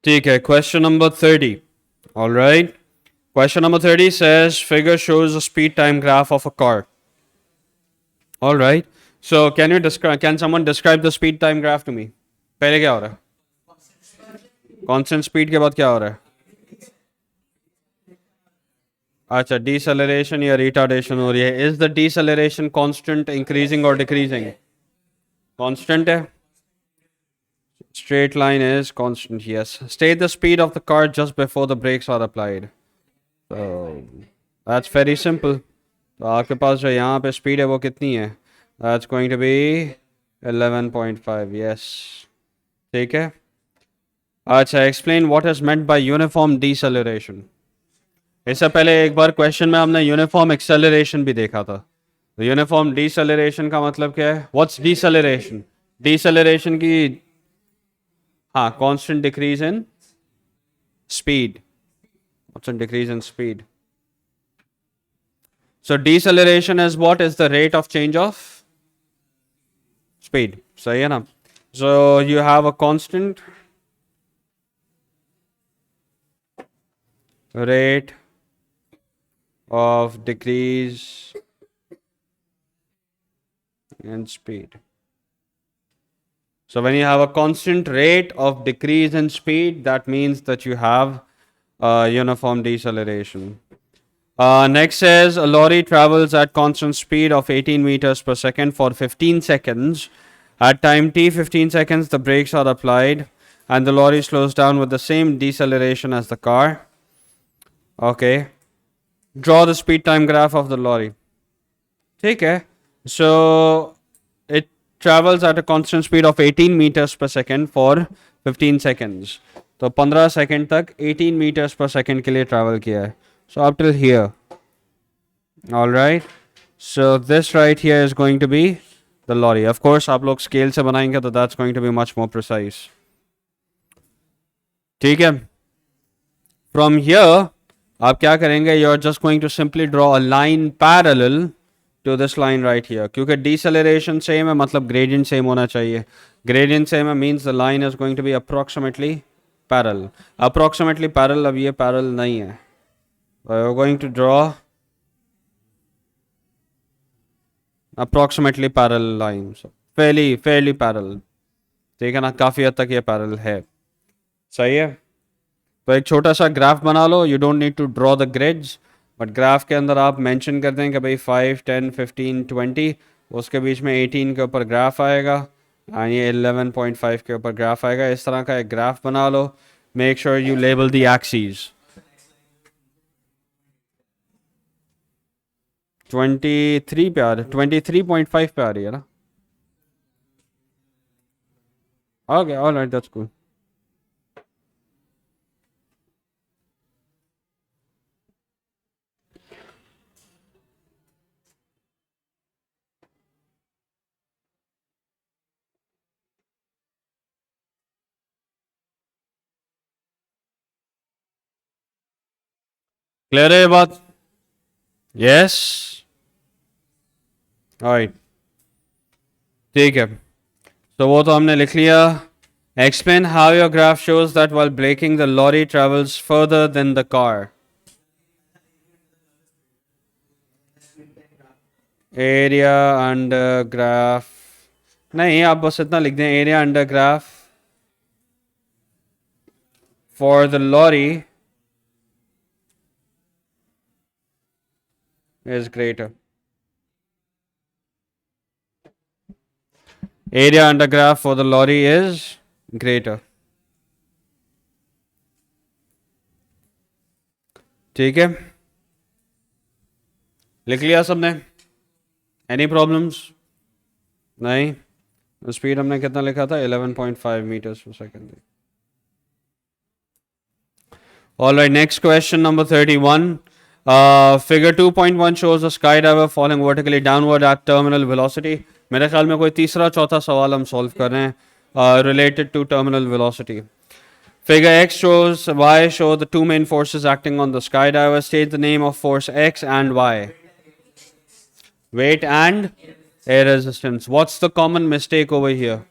ठीक है, question number 30. All right. Question number 30 says figure shows a speed time graph of a car. All right. So can someone describe the speed time graph to me? पहले क्या हो रहा है? Constant speed के बाद क्या हो रहा है? अच्छा, deceleration या retardation हो रही है. Is the deceleration constant, increasing or decreasing? Constant है. Straight line is constant, yes. State the speed of the car just before the brakes are applied. So that's very simple. तो आपके पास जो यहाँ पे स्पीड है वो कितनी है? That's going to be 11.5. Yes. ठीक है. अच्छा, explain what is meant by uniform deceleration. इससे पहले एक बार क्वेश्चन में हमने यूनिफॉर्म एक्सेलरेशन भी देखा था. तो यूनिफॉर्म डिसेलरेशन का मतलब क्या है? What's deceleration? डिसेलरेशन की हाँ, constant decrease in speed. Constant decrease in speed. So deceleration is what? Is the rate of change of speed. सही है ना? So you have a constant rate of decrease in speed. So when you have a constant rate of decrease in speed, that means that you have uniform deceleration. Next says a lorry travels at constant speed of 18 meters per second for 15 seconds. At time t 15 seconds, the brakes are applied and the lorry slows down with the same deceleration as the car. Okay. Draw the speed time graph of the lorry. ठीक है. So it travels at a constant speed of 18 meters per second for 15 seconds. तो 15 second तक 18 meters per second के लिए travel किया है. So up till here. All right. So this right here is going to be the lorry. Of course, आप लोग scale से बनाएंगे तो that's going to be much more precise. ठीक है. From here, आप क्या करेंगे? You are just going to simply draw a line parallel to this line right here. क्योंकि deceleration same है, मतलब gradient same होना चाहिए. Gradient same है means the line is going to be approximately parallel. Approximately parallel, अब ये parallel नहीं है. We're going to draw approximately parallel lines. Fairly parallel. ठीक है ना? काफ़ी हद तक ये parallel है. सही है? तो एक छोटा सा ग्राफ बना लो. You don't need to draw the grids. But graph के अंदर आप मेंशन कर दें कि भाई 5, 10, 15, 20. उसके बीच में 18 के ऊपर ग्राफ आएगा. और ये 11.5 के ऊपर ग्राफ आएगा. इस तरह का एक ग्राफ बना लो. Make sure you label the axes. 23 पे आ रही है. 23.5 पे आ रही है ना? Okay, all right, that's cool. Clear है ये बात? यस. राइट. ठीक है. तो वो तो हमने लिख लिया. Explain how your graph shows that while braking the lorry travels further than the car. Area under graph. नहीं, आप बस इतना लिख दें. Area under graph for the lorry is greater. Area under graph for the lorry is greater. ठीक है. लिख लिया सबने? Any problems? नहीं. स्पीड हमने कितना लिखा था? 11.5 meters per second. All right, next question number 31. Figure 2.1 shows a skydiver falling vertically downward at terminal velocity. मेरे ख्याल में कोई तीसरा चौथा सवाल हम सॉल्व कर रहे हैं related to terminal velocity. Figure X shows Y show the two main forces acting on the skydiver. State the name of force X and Y. Weight and air resistance. What's the common mistake over here?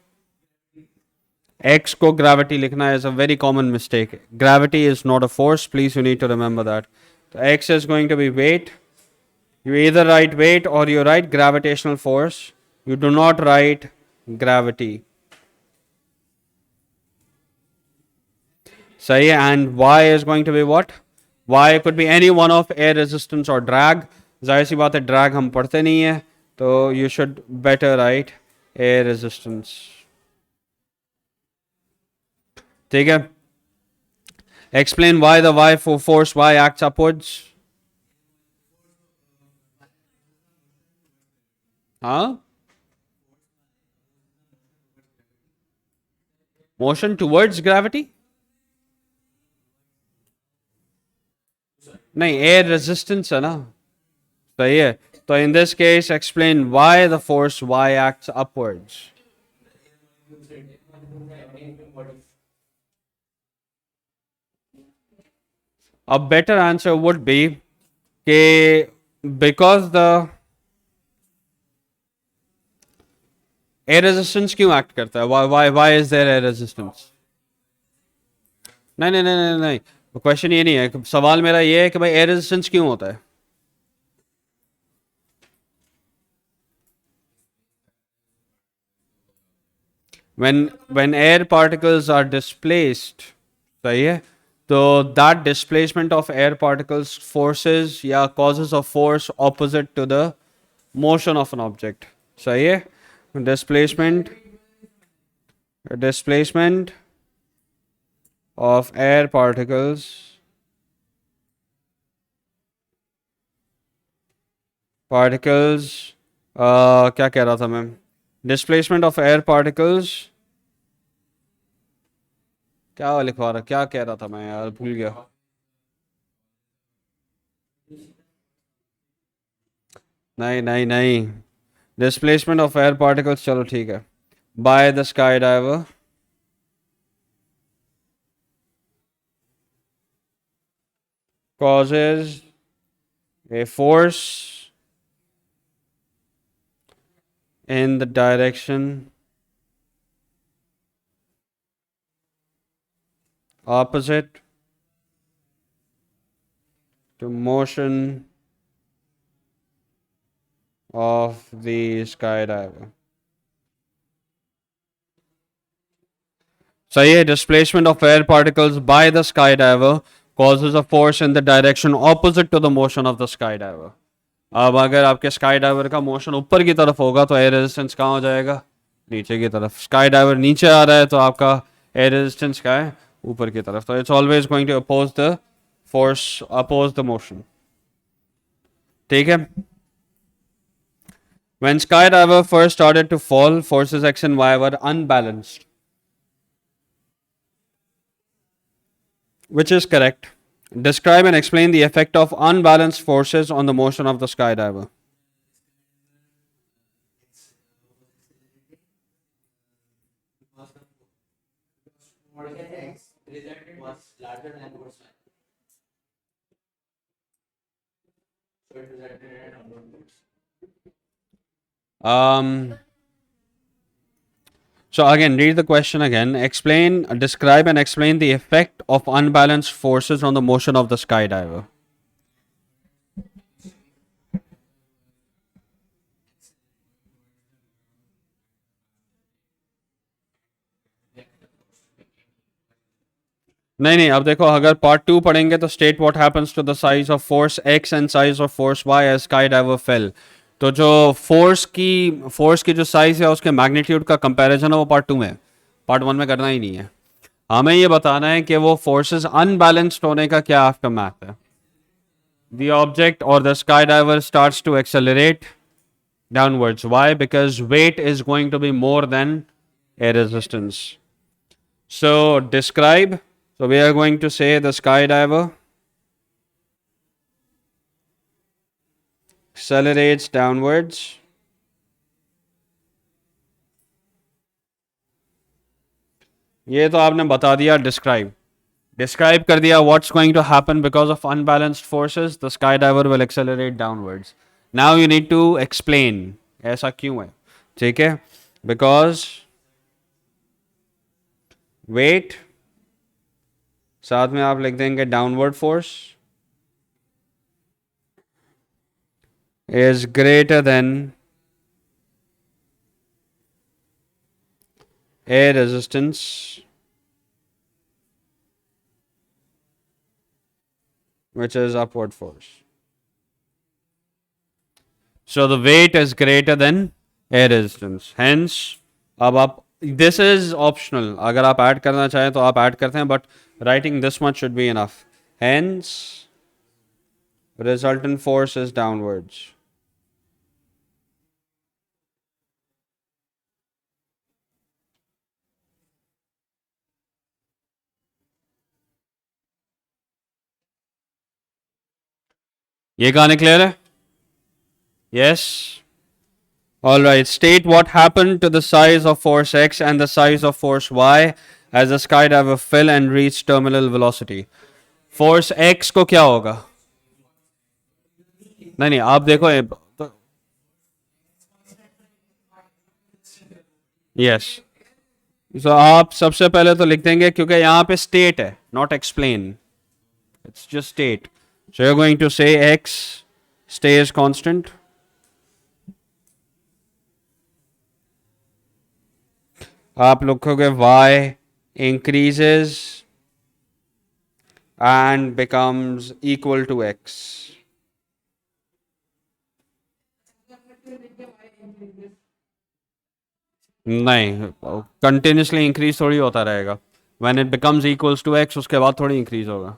x को gravity लिखना is a very common mistake. Gravity is not a force. Please, you need to remember that. So x is going to be weight. You either write weight or you write gravitational force. You do not write gravity. सही है. And y is going to be what? Y could be any one of air resistance or drag. जाहिर सी बात है drag हम पढ़ते नहीं है, तो you should better write air resistance. ठीक है. Explain why the y for force y acts upwards. हाँ. Motion towards gravity. नहीं, air resistance है ना. सही है. तो in this case explain why the force y acts upwards. A better answer would be because the air resistance क्यों act करता है? Why is there air resistance? नहीं नहीं नहीं नहीं नहीं, क्वेश्चन ये नहीं है. सवाल मेरा ये है कि भाई एयर रेजिस्टेंस क्यों होता है? when air particles are displaced, सही है, तो that displacement of air particles forces या causes a force opposite to the motion of an object. सही है. displacement of air particles क्या कह रहा था मैं? displacement of air particles, क्या लिखवा रहा, क्या कह रहा था मैं यार, भूल गया. नहीं नहीं नहीं, displacement of air particles, चलो ठीक है, by the skydiver causes a force in the direction opposite to motion of the skydiver. सही है. displacement of air particles by the skydiver causes a force in the direction opposite to the motion of the skydiver. अब अगर आपके sky diver का motion ऊपर की तरफ होगा तो एयर रेजिस्टेंस कहाँ हो जाएगा? नीचे की तरफ. स्काई डाइवर नीचे आ रहा है तो आपका एयर रेजिस्टेंस क्या है? ऊपर की तरफ. तो it's always going to oppose the force, oppose the motion. ठीक है. When skydiver first started to fall, forces x and y were unbalanced. Which is correct. Describe and explain the effect of unbalanced forces on the motion of the skydiver. So again, read the question again. Describe and explain the effect of unbalanced forces on the motion of the skydiver. नहीं, अब देखो, अगर part 2 पढ़ेंगे तो state what happens to the size of force x and size of force y as skydiver fell. तो जो force की जो साइज है उसके मैग्नीट्यूड का कंपैरिजन है वो पार्ट 2 में, पार्ट 1 में करना ही नहीं है. हमें ये बताना है कि वो फोर्सेस अनबैलेंस्ड होने का क्या आफ्टर मैथ है. द ऑब्जेक्ट और the skydiver starts to accelerate downwards. Why? Because weight is going to be more than air resistance. So describe. So we are going to say the skydiver accelerates downwards. ये तो आपने बता दिया. Describe कर दिया what's going to happen because of unbalanced forces. The skydiver will accelerate downwards. Now you need to explain ऐसा क्यों है. ठीक है. Because वेट, साथ में आप लिख देंगे downward force is greater than air resistance, which is upward force. So the weight is greater than air resistance. Hence, अब आप this is optional. अगर आप ऐड करना चाहें तो आप ऐड करते हैं, but writing this much should be enough. Hence, resultant force is downwards. ये कहानी क्लियर है? Yes. All right. State what happened to the size of force X and the size of force Y as the skydiver fell and reached terminal velocity. Force X को क्या होगा? नहीं नहीं, आप देखो. यस. सो आप सबसे पहले तो लिख देंगे, क्योंकि यहाँ पे स्टेट है, not explain. It's just state. So you are going to say x stays constant. आप लिखोगे y increases and becomes equal to x. नहीं, कंटिन्यूसली इंक्रीज थोड़ी होता रहेगा. When it becomes equals to x उसके बाद थोड़ी इंक्रीज होगा.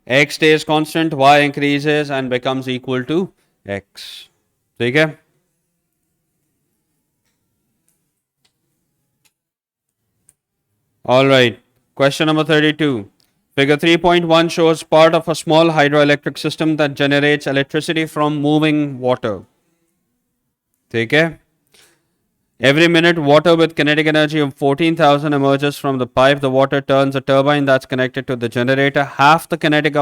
x stays constant, y increases and becomes equal to x. ठीक है. All right. Question number 32. Figure 3.1 shows part of a small hydroelectric system that generates electricity from moving water. ठीक है. Every minute, water with kinetic energy of 14,000 emerges from the pipe. The water turns a turbine that's connected to the generator. Half the kinetic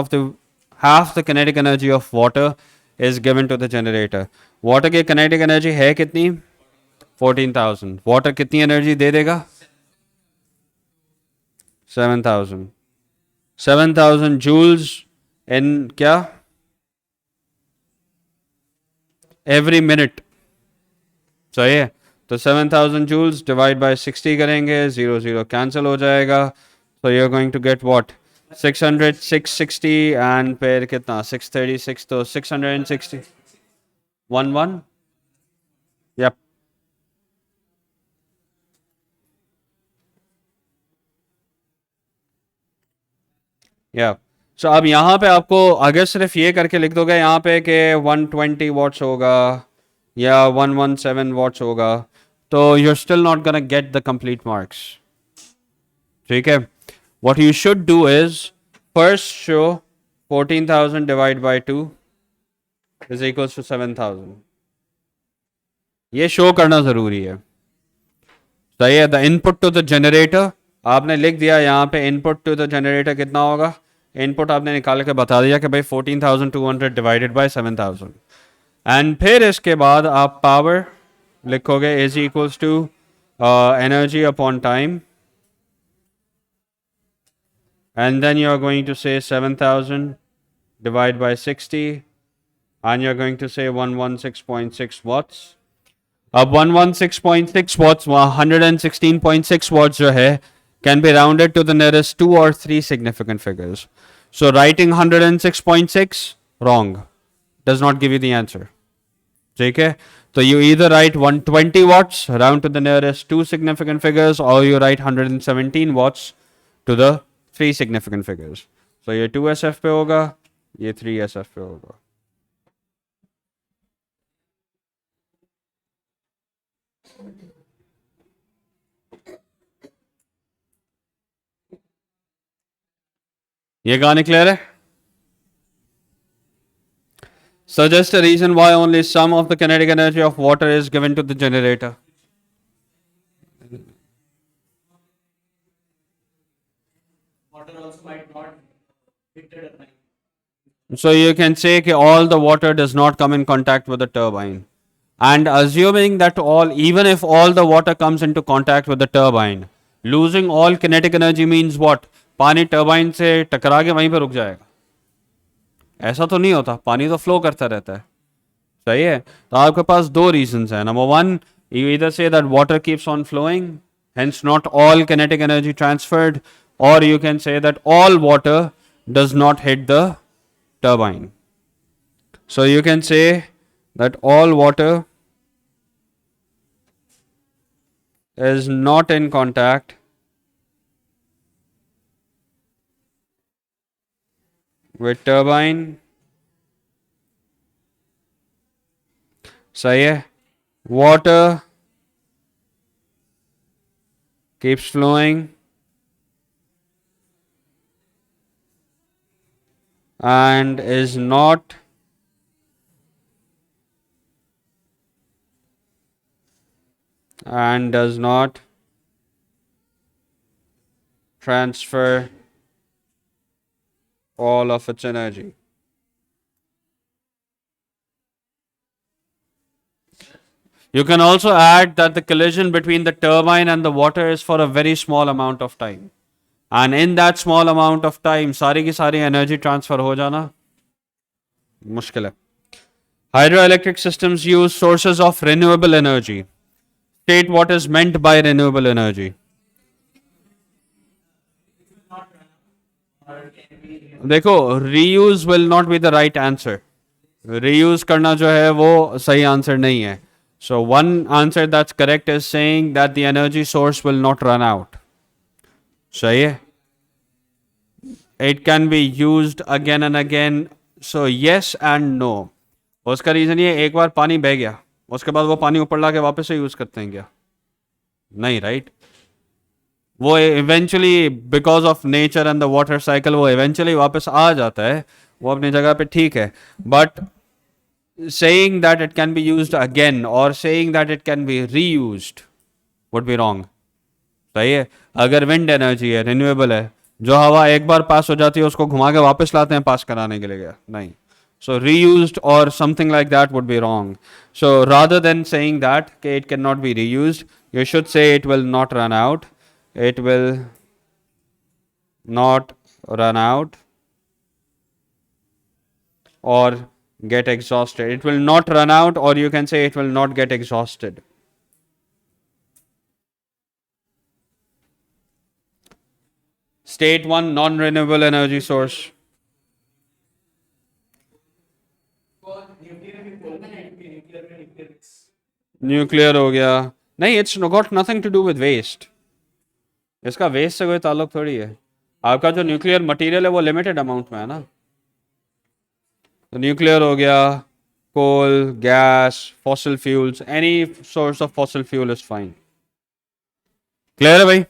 energy of water is given to the generator. Water की kinetic energy है कितनी? 14,000. Water कितनी energy दे देगा? 7,000. 7,000 joules in क्या? Every minute. सही है. तो 7,000 joules divide by 60 करेंगे, 0 0 cancel हो जाएगा. So you're going to get what? 600, 660 and फिर कितना? 636 तो 660. 1 1. Yep. Yeah. So अब यहाँ पे आपको अगर सिर्फ ये करके लिख दोगे यहाँ पे कि 120 वॉट्स होगा या 117 वॉट्स होगा, तो you're still not gonna get the complete marks. ठीक है. What you should do is first show 14,000 divided by 2 is equals to 7,000. ये शो करना जरूरी है. सही है. The input to the generator आपने लिख दिया यहाँ पे. इनपुट टू द जनरेटर कितना होगा? इनपुट आपने निकाल के बता दिया कि भाई 14,200 डिवाइडेड बाय 7,000. एंड फिर इसके बाद आप पावर लिखोगे is equals to energy upon time. And then you are going to say 7,000 divided by 60 and you're going to say 116.6 watts. अब 116.6 watts 116.6 watts जो है can be rounded to the nearest 2 or 3 significant figures. So writing 106.6 wrong, does not give you the answer. ठीक है. So you either write 120 watts round to the nearest 2 significant figures or you write 117 watts to the 3 significant figures. So ये 2SF पे होगा, ये 3SF पे होगा. ये कहानी क्लियर है? Suggest a reason why only some of the kinetic energy of water is given to the generator. Water also might not heated at night. So you can say that all the water does not come in contact with the turbine. And assuming that even if all the water comes into contact with the turbine, losing all kinetic energy means what? पानी turbine से टकरा के वहीं पे रुक जाएगा? ऐसा तो नहीं होता, पानी तो फ्लो करता रहता है. सही है. तो आपके पास दो रीजंस है. Number one, you either say that water keeps on flowing, hence not all kinetic energy transferred, or you can say that all water does not hit the turbine. So you can say that all water is not in contact with turbine. सही है. Water keeps flowing and is not and does not transfer all of its energy. You can also add that the collision between the turbine and the water is for a very small amount of time. And in that small amount of time, सारी की सारी energy transfer हो जाना मुश्किल है. Hydroelectric systems use sources of renewable energy. State what is meant by renewable energy. देखो, reuse will not be the right answer. Reuse करना जो है वो सही आंसर नहीं है. So one answer that's correct is saying that the energy source will not run out. सही है. It can be used again and again. So yes and no. उसका रीजन ये, एक बार पानी बह गया, उसके बाद वो पानी ऊपर ला के वापस से यूज करते हैं क्या? नहीं, राइट. वो eventually because of nature and the water cycle वो इवेंचुअली वापस आ जाता है, वो अपनी जगह पे ठीक है. But saying that it can be used again or saying that it can be reused would be wrong. सही है. अगर विंड एनर्जी है, रिन्यूएबल है, जो हवा एक बार पास हो जाती है उसको घुमा के वापस लाते हैं पास कराने के लिए क्या? नहीं. So reused or something like that would be wrong. So rather than saying that it cannot be reused, you should say it will not run out. It will not run out or get exhausted. It will not run out, or you can say it will not get exhausted. State 1, non-renewable energy source. Nuclear हो गया. नहीं, it's got nothing to do with waste. इसका waste से कोई ताल्लुक थोड़ी है. आपका जो न्यूक्लियर मटेरियल है वो लिमिटेड अमाउंट में है ना. तो न्यूक्लियर हो गया, coal, gas, fossil fuels, any source of fossil fuel is fine. Clear है भाई?